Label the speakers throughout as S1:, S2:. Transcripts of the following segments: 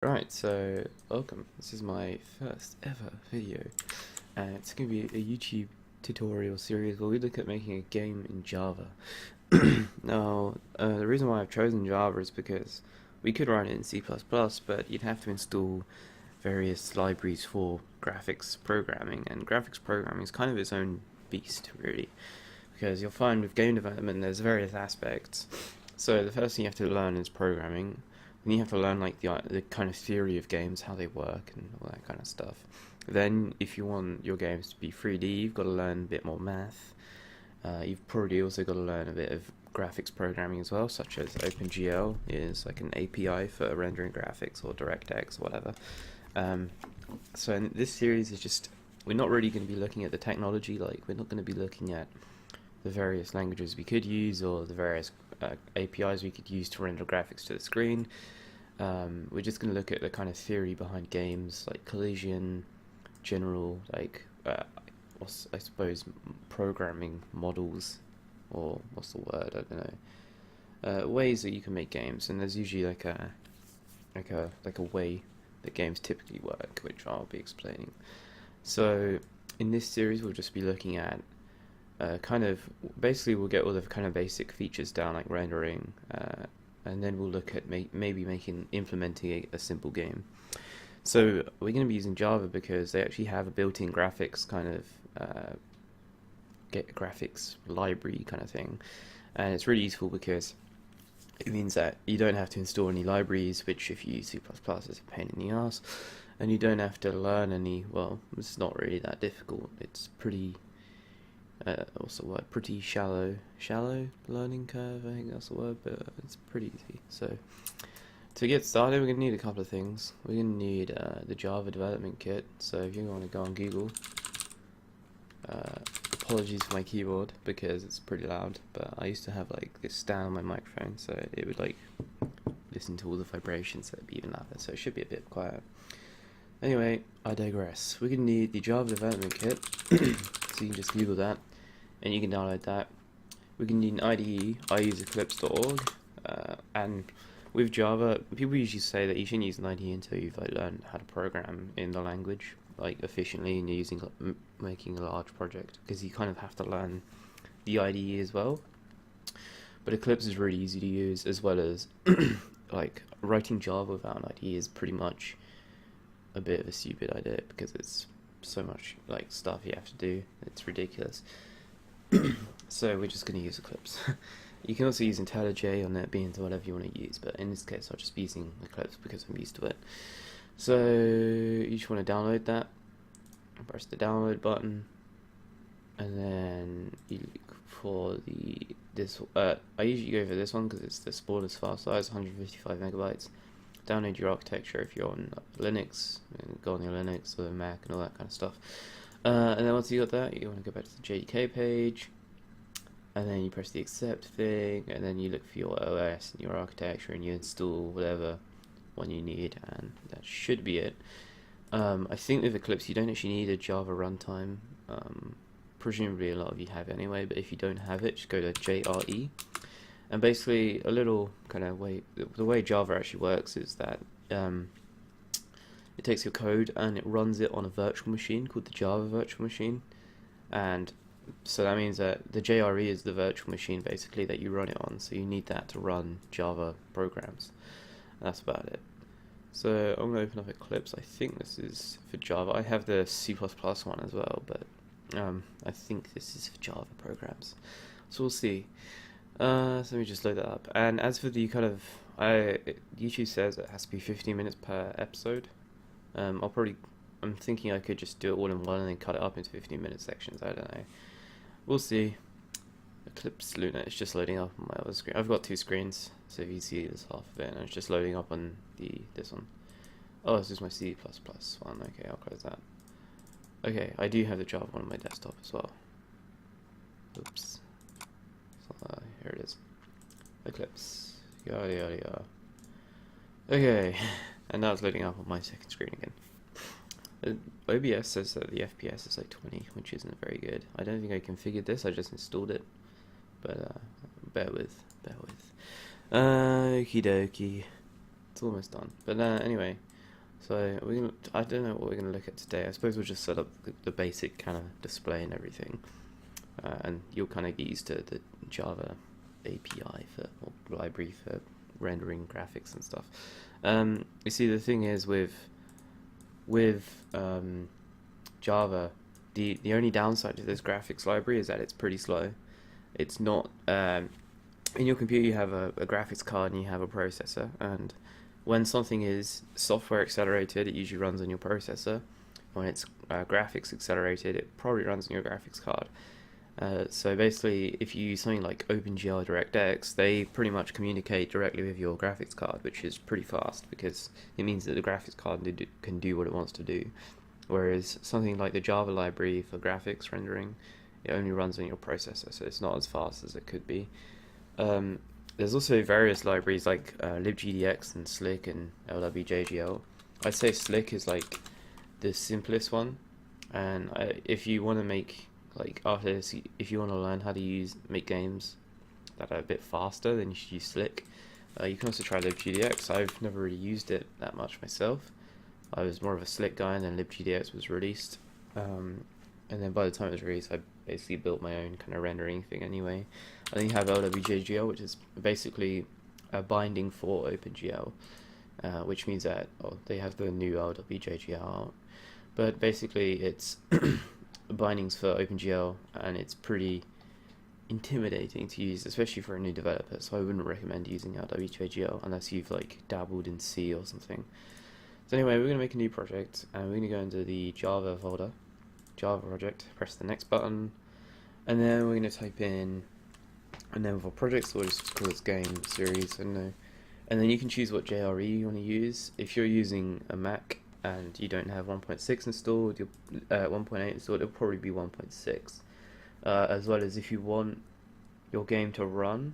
S1: Right, so welcome. This is my first ever video, and it's going to be a YouTube tutorial series where we look at making a game in Java. Now, the reason why I've chosen Java is because we could run it in C++, but you'd have to install various libraries for graphics programming, and graphics programming is kind of its own beast, really, because you'll find with game development there's various aspects. So the first thing you have to learn is programming. Then you have to learn like the kind of theory of games, how they work, and all that kind of stuff. Then, if you want your games to be 3D, you've got to learn a bit more math. You've probably also got to learn a bit of graphics programming as well, such as OpenGL is like an API for rendering graphics, or DirectX, or whatever. So in this series is just, we're not really going to be looking at the technology, like we're not going to be looking at the various languages we could use or the various APIs we could use to render graphics to the screen. We're just going to look at the kind of theory behind games, like collision, general, like I suppose programming models, or what's the word? I don't know. Ways that you can make games, and there's usually like a way that games typically work, which I'll be explaining. So in this series, we'll just be looking at basically we'll get all the kind of basic features down, like rendering, and then we'll look at maybe implementing a simple game. So we're going to be using Java because they actually have a built-in graphics get graphics library kind of thing, and it's really useful because it means that you don't have to install any libraries, which if you use C++ is a pain in the ass, and you don't have to learn any. Well, it's not really that difficult. It's pretty what's the word? Pretty shallow learning curve, I think that's the word, but it's pretty easy. So to get started, we're going to need a couple of things. We're going to need the Java development kit. So if you want to go on Google, apologies for my keyboard because it's pretty loud, but I used to have like this stand on my microphone, so it would like listen to all the vibrations, so it'd be even louder, so it should be a bit quiet. Anyway, I digress. We're going to need the Java development kit, so you can just Google that and you can download that. We're going to need an IDE. I use Eclipse.org, and with Java, people usually say that you shouldn't use an IDE until you've like learned how to program in the language like efficiently, and you're making a large project, because you kind of have to learn the IDE as well. But Eclipse is really easy to use, as well as like writing Java without an IDE is pretty much a bit of a stupid idea, because it's so much like stuff you have to do. It's ridiculous. So we're just going to use Eclipse. You can also use IntelliJ or NetBeans or whatever you want to use, but in this case I'll just be using Eclipse because I'm used to it. So you just want to download that, press the download button, and then you look for I usually go for this one because it's the smallest file size, 155 megabytes. Download your architecture if you're on Linux, and go on your Linux or Mac and all that kind of stuff. And then once you got that, you want to go back to the JDK page, and then you press the accept thing, and then you look for your OS and your architecture, and you install whatever one you need, and that should be it. I think with Eclipse you don't actually need a Java runtime. Presumably a lot of you have anyway, but if you don't have it, just go to JRE. And basically, a little kind of the way Java actually works is that it takes your code and it runs it on a virtual machine called the Java virtual machine. And so that means that the JRE is the virtual machine basically that you run it on. So you need that to run Java programs. And that's about it. So I'm going to open up Eclipse. I think this is for Java. I have the C++ one as well, but I think this is for Java programs. So we'll see. So let me just load that up. And as for the kind of, YouTube says it has to be 15 minutes per episode. I'm thinking I could just do it all in one and then cut it up into 15-minute sections. I don't know. We'll see. Eclipse Luna is just loading up on my other screen. I've got two screens, so if you see this half of it, and it's just loading up on this one. Oh, this is my C++ one. Okay, I'll close that. Okay, I do have the Java one on my desktop as well. Oops. Here it is. Eclipse. Yada yada yada. Okay, and now it's loading up on my second screen again. OBS says that the FPS is like 20, which isn't very good. I don't think I configured this, I just installed it. But bear with. Okie dokie. It's almost done. But anyway, So I don't know what we're gonna look at today. I suppose we'll just set up the basic kind of display and everything, and you'll kind of get used to the Java API or library for rendering graphics and stuff. You see, the thing is with Java, the only downside to this graphics library is that it's pretty slow. It's not in your computer you have a graphics card and you have a processor, and when something is software accelerated, it usually runs on your processor. When it's graphics accelerated, it probably runs on your graphics card. So basically, if you use something like OpenGL DirectX, they pretty much communicate directly with your graphics card, which is pretty fast because it means that the graphics card can do what it wants to do. Whereas something like the Java library for graphics rendering, it only runs on your processor, so it's not as fast as it could be. There's also various libraries like libgdx and Slick and LWJGL. I'd say Slick is like the simplest one, and if you want to make after this, if you want to learn how to make games that are a bit faster, then you should use Slick. You can also try libgdx. I've never really used it that much myself. I was more of a Slick guy, and then libgdx was released. And then by the time it was released, I basically built my own kind of rendering thing anyway. And then you have LWJGL, which is basically a binding for OpenGL, which means that they have the new LWJGL out. But basically, it's bindings for OpenGL, and it's pretty intimidating to use, especially for a new developer. So I wouldn't recommend using LWJGL unless you've dabbled in C or something. So anyway, we're going to make a new project, and we're going to go into the Java folder, Java project, press the next button, and then we're going to type in a name of our project, so we'll just call this game series, I don't know. And then you can choose what JRE you want to use. If you're using a Mac and you don't have 1.6 installed, 1.8 installed, it'll probably be 1.6. As well as if you want your game to run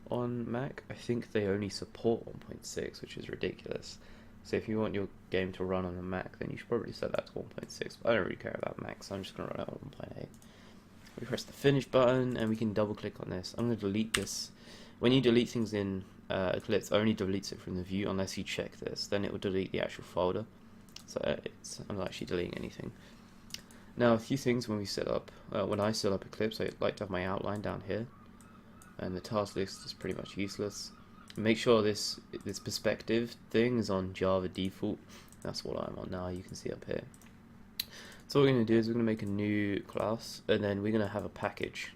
S1: on Mac, I think they only support 1.6, which is ridiculous. So if you want your game to run on a Mac, then you should probably set that to 1.6. But I don't really care about Mac, so I'm just going to run it on 1.8. We press the finish button, and we can double click on this. I'm going to delete this. When you delete things in Eclipse, only deletes it from the view unless you check this. Then it will delete the actual folder. So I'm not actually deleting anything. Now, a few things when we set up. When I set up Eclipse, I like to have my outline down here, and the task list is pretty much useless. Make sure this perspective thing is on Java default. That's what I'm on now. You can see up here. So what we're going to do is we're going to make a new class, and then we're going to have a package.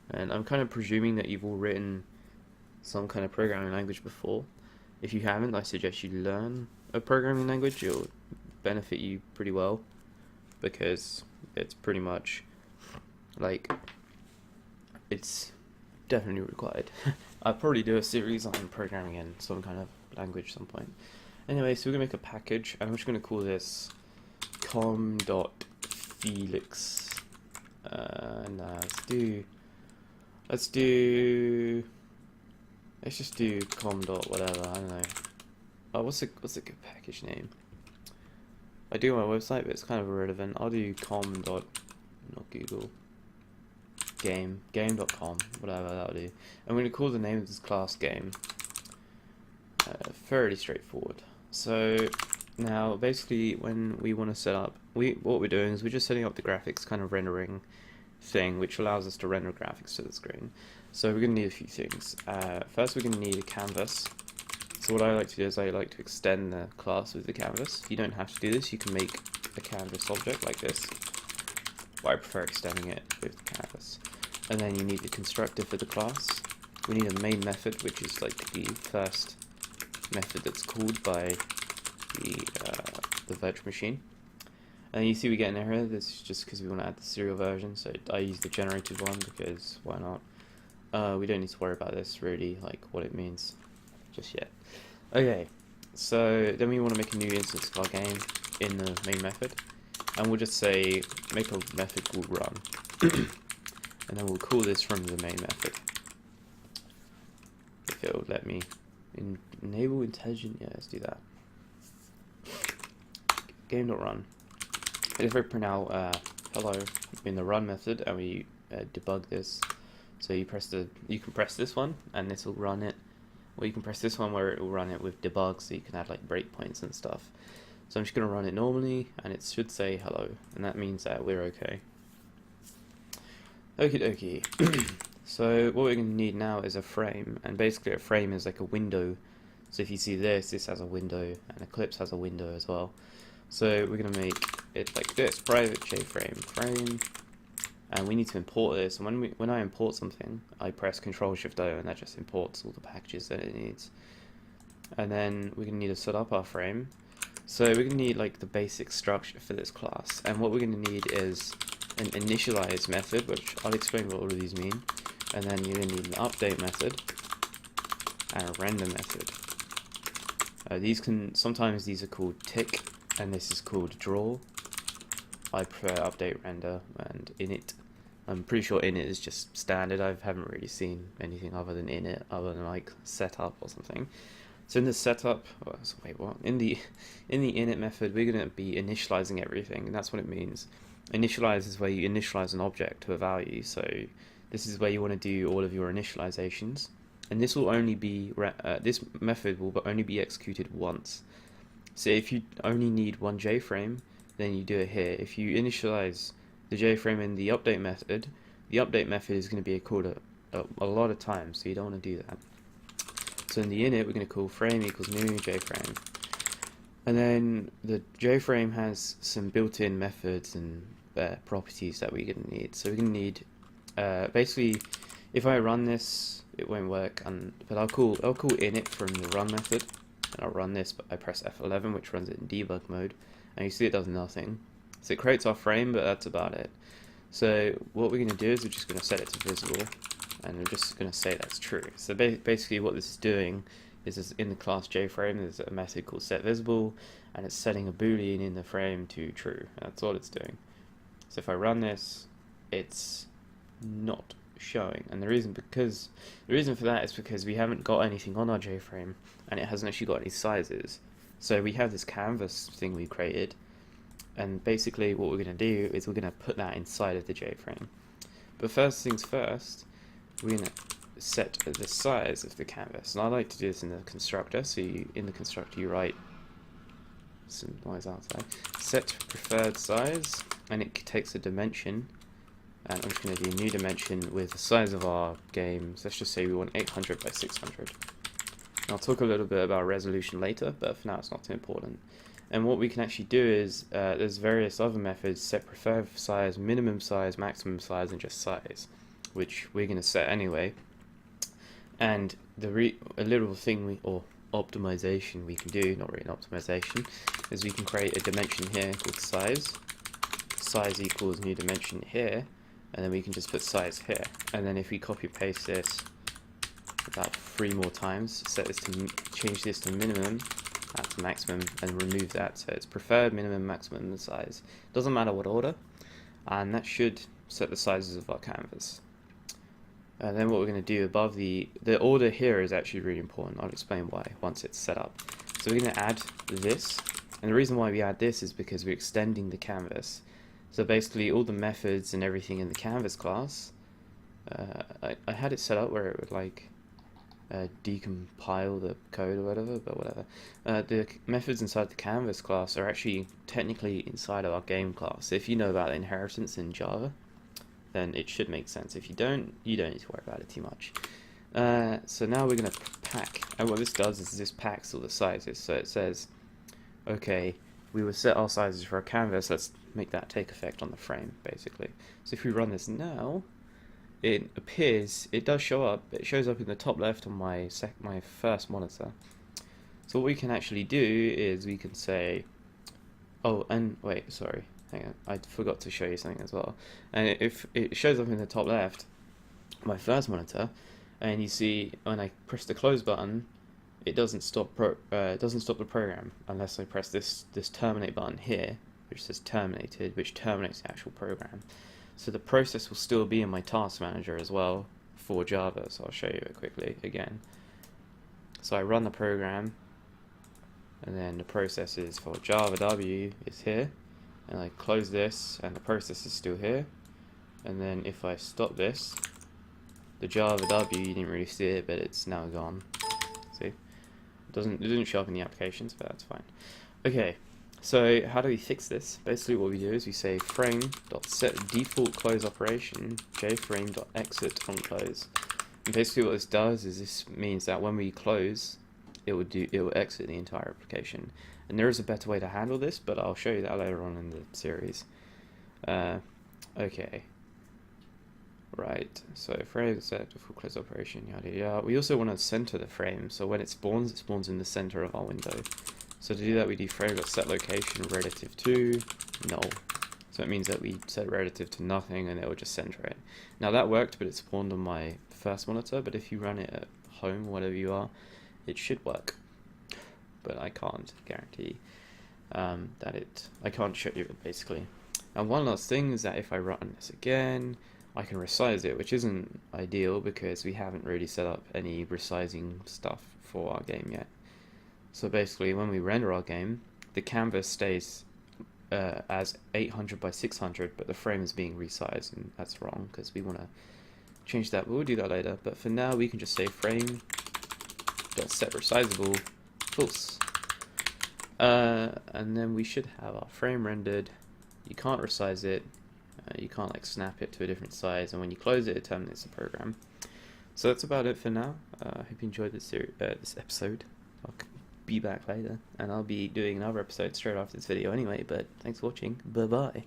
S1: And I'm kind of presuming that you've all written some kind of programming language before. If you haven't, I suggest you learn a programming language. It'll benefit you pretty well, because it's pretty much it's definitely required. I'll probably do a series on programming in some kind of language at some point. Anyway, so we're going to make a package, and I'm just going to call this com.felix. And let's just do com dot whatever, I don't know. What's a good package name? I do my website, but it's kind of irrelevant. I'll do com dot, not Google, game.com, whatever, that'll do. I'm going to call the name of this class game. Fairly straightforward. So now basically when we want to set up, what we're doing is we're just setting up the graphics kind of rendering thing, which allows us to render graphics to the screen. So we're going to need a few things. First, we're going to need a canvas. So what I like to do is I like to extend the class with the canvas. You don't have to do this. You can make a canvas object like this, but I prefer extending it with the canvas. And then you need the constructor for the class. We need a main method, which is like the first method that's called by the virtual machine. And you see we get an error. This is just because we want to add the serial version, so I use the generated one because why not? We don't need to worry about this really, like what it means just yet. Okay, so then we want to make a new instance of our game in the main method, and we'll just say make a method called run, and then we'll call this from the main method. If it'll let me enable intelligent, yeah, let's do that. Game.run. If I print out hello in the run method and we debug this, so you can press this one and this will run it, or you can press this one where it will run it with debug, so you can add like breakpoints and stuff. So I'm just going to run it normally, and it should say hello, and that means that we're okay. Okie dokie. So what we're going to need now is a frame, and basically a frame is like a window. So if you see this has a window, and Eclipse has a window as well. So we're going to make it like this, private JFrame frame, and we need to import this. And when I import something, I press Ctrl-Shift-O, and that just imports all the packages that it needs. And then we're going to need to set up our frame. So we're going to need like the basic structure for this class, and what we're going to need is an initialize method, which I'll explain what all of these mean, and then you're going to need an update method and a render method. Sometimes these are called tick, and this is called draw. I prefer update, render, and init. I'm pretty sure init is just standard. I haven't really seen anything other than init, other than like setup or something. So in the setup, in the init method, we're going to be initializing everything, and that's what it means. Initialize is where you initialize an object to a value. So this is where you want to do all of your initializations, and this will only be this method will only be executed once. So if you only need one JFrame, then you do it here. If you initialize the JFrame in the update method is going to be called a lot of times, so you don't want to do that. So in the init, we're going to call frame equals new JFrame. And then the JFrame has some built-in methods and properties that we're going to need. So we're going to need, basically, if I run this, it won't work, but I'll call init from the run method, and I'll run this, but I press F11, which runs it in debug mode, and you see it does nothing. So it creates our frame, but that's about it. So what we're going to do is we're just going to set it to visible, and we're just going to say that's true. So basically what this is doing is in the class JFrame there's a method called setVisible, and it's setting a boolean in the frame to true. That's all it's doing. So if I run this, it's not showing, and the reason for that is because we haven't got anything on our JFrame, and it hasn't actually got any sizes. So we have this canvas thing we created, and basically what we're going to do is we're going to put that inside of the JFrame. But first things first, we're going to set the size of the canvas, and I like to do this in the constructor. So in the constructor you write some noise outside, set preferred size, and it takes a dimension, and I'm just going to do a new dimension with the size of our game. So let's just say we want 800 by 600. And I'll talk a little bit about resolution later, but for now it's not too important. And what we can actually do is there's various other methods: set preferred size, minimum size, maximum size, and just size, which we're going to set anyway. And a little thing or optimization we can do, not really an optimization, is we can create a dimension here called size. Size equals new dimension here, and then we can just put size here. And then if we copy paste this about 3 more times, change this to minimum, that's maximum, and remove that. So it's preferred, minimum, maximum, and size. Doesn't matter what order, and that should set the sizes of our canvas. And then what we're going to do above the order here is actually really important. I'll explain why once it's set up. So we're going to add this, and the reason why we add this is because we're extending the canvas. So basically all the methods and everything in the canvas class, I had it set up where it would like decompile the code or whatever, but whatever. The methods inside the canvas class are actually technically inside of our game class. So if you know about inheritance in Java, then it should make sense. If you don't, you don't need to worry about it too much. So now we're going to pack, and what this does is this packs all the sizes. So it says, okay, we will set our sizes for our canvas, let's make that take effect on the frame, basically. So if we run this now, it does show up, it shows up in the top left on my first monitor. So what we can actually do is we can say, oh, and wait, sorry, hang on, I forgot to show you something as well. And if it shows up in the top left, my first monitor, and you see when I press the close button, it doesn't stop the program unless I press this terminate button here, which says terminated, which terminates the actual program. So the process will still be in my task manager as well for Java. So I'll show you it quickly again. So I run the program, and then the process is for Java W is here, and I close this, and the process is still here. And then if I stop this, the Java W, you didn't really see it, but it's now gone. See, it doesn't show up in the applications, but that's fine. Okay, So how do we fix this? Basically what we do is we say frame.set default close operation jframe.exit on close. And basically what this does is this means that when we close, it will exit the entire application. And there is a better way to handle this, but I'll show you that later on in the series. Okay. Right, so frame set default close operation, yada yada. We also want to center the frame, so when it spawns in the center of our window. So to do that, we do frame.set location relative to null. So it means that we set relative to nothing and it will just center it. Now that worked, but it spawned on my first monitor, but if you run it at home, whatever you are, it should work. But I can't guarantee I can't show you it basically. And one last thing is that if I run this again, I can resize it, which isn't ideal because we haven't really set up any resizing stuff for our game yet. So basically, when we render our game, the canvas stays as 800 by 600, but the frame is being resized, and that's wrong because we want to change that, but we'll do that later. But for now, we can just say frame.set resizable false. And then we should have our frame rendered. You can't resize it. You can't like snap it to a different size, and when you close it, it terminates the program. So that's about it for now. I hope you enjoyed this episode. I'll be back later, and I'll be doing another episode straight after this video anyway, but thanks for watching. Bye bye.